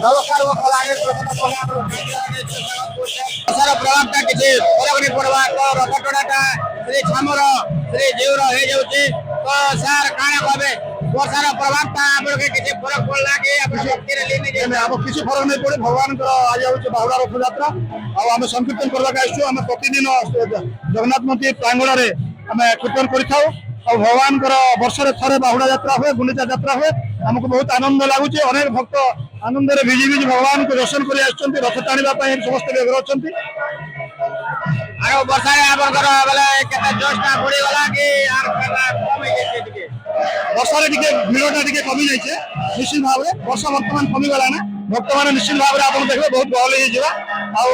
नमस्कार वो कलागे सारा प्रभावटा किसी फरक नहीं पड़वा तो रथटणाटा श्री छामर श्री जीवर हो जाउची तो सार काना कहबे वर्षार प्रभावटा आपण के किसी फरक पड़ला कि आपण शक्ति रे लेने जे हम किसी फरक नहीं पड़े भगवान को आज होचे बाहुला रथ यात्रा आ हम संकीर्तन करबा के आइछु हम प्रतिदिन जगन्नाथ मंदिर प्रांगण रे हम कीर्तन करिथाउ और भगवान वर्ष थे बाहुड़ा यात्रा हुए गुंडीचा यात्रा हुए आमको बहुत आनंद लगुच अनेक भक्त आनंद भिजी भिजी भगवान को दर्शन कर रथ टाणा समस्त व्यग्र अच्छा वर्षा भिड़टा कमी जाइए निश्चित भाव में वर्षा बर्तमान कमीगला ना भक्त मैंने निश्चित भाव में आप देखिए बहुत गहल हो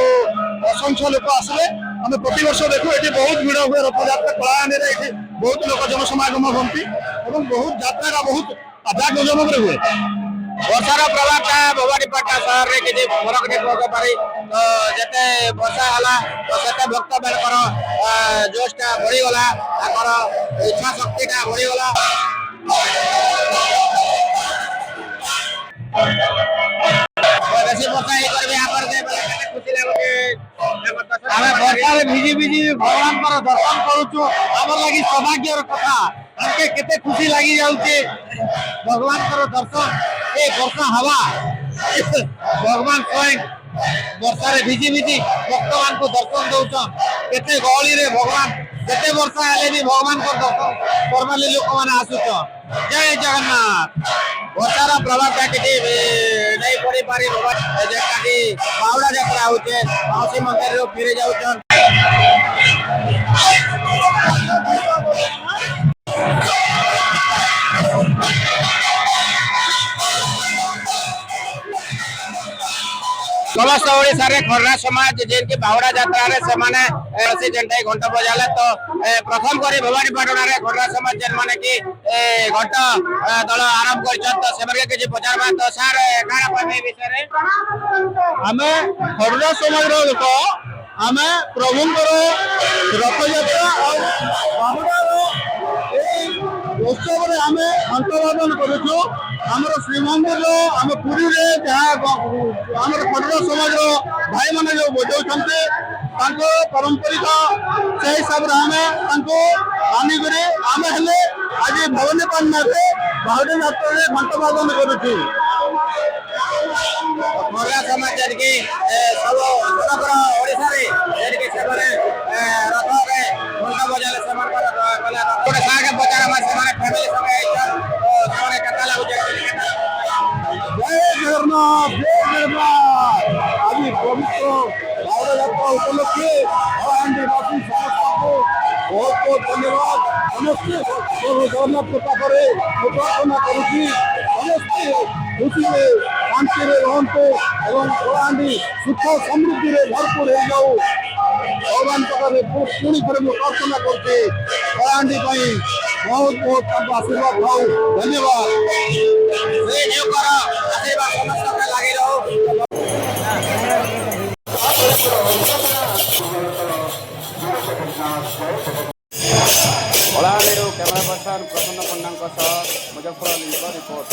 असंख्य लोक आसले आम प्रत वर्ष देखू ये बहुत भिड़ हुए रथयात्रा कलाहांडी बहुत लोक जनसमागम होती बहुत यात्रा बहुत जाकजमक हुए वर्षार प्रभावटा भवानीपाटना सहर में किसी फरक नहीं पड़ पारे तो जिते वर्षा है तो से भक्त मान जोशटा बढ़ीगला इच्छा शक्तिटा बढ़ीगला भिजी भिजी भगवान दर्शन करुचु आम लगी सौभाग्यर कथा हमके केते खुशी लगी जाउचे भगवान दर्शन ए वर्षा हवा भगवान स्वयं वर्षा रे भिजी भिजी भक्त मान को दर्शन दउछन केते गहली रे भगवान केते वर्षा हेले भी भगवान को दर्शन करवाले लोक माने आसुछन जय जगन्नाथ वर्षार प्रभाव किसी नहीं पड़ी पारी बाहुड़ा यात्रा होचे मौसी मंदिर फेरी जाउछन समस्त ओडिशा रे खरना समाज जेनकी बाहुड़ा यात्रा रे सेमाने रसी जंटाई घंटा बजाले तो प्रथम करी भवानीपाटना रे खरना समाज जेन माने की घंटा दल आरंभ करछन तो सेमरे के जे पचारबा तो सार काना पाबे विषय रे हमें खरना समाज रो लोक हमें प्रभुंकर रथ यात्रा और बाहुड़ा रो उत्सव रे हमें अंतर्वादन करूछु आमर श्रीमंदिर आम पुरी रे जहाँ आमर खडर समाज भाई मैंने जो बजाऊँ पारंपरिक से हिसाब से मानिक आम हेले आज भवानीपाटना बाहुड़ा यात्रा घंटा वादन करुचु खरना समाज जरिके सब समग्र ओडिशा रे जरिके सेमाने रथ रे घंटा बजाले सेमान कला रथ सागे बजार में सेमाने फैमिली संगे आइछन तो सेमाने कथा लागुचे जय जगन्नाथ आज पवित्र बाहुड़ा यात्रा उपलक्षे कलाहांडी वासी समस्त को बहुत बहुत धन्यवाद समस्ते जगन्नाथ कृपा करे प्रार्थना करुची समस्ते खुशी शांति रहतु और कलाहांडी सुख समृद्धि भरपूर हो जाऊ भगवान पाखे पुणी थे मुझे प्रार्थना करते कलाहांडी बहुत बहुत आशीर्वाद पाऊ धन्यवाद लगी रहो कलाहांडी कैमरा पर्सन प्रसन्न पंडा मुजफ्फर अली रिपोर्ट।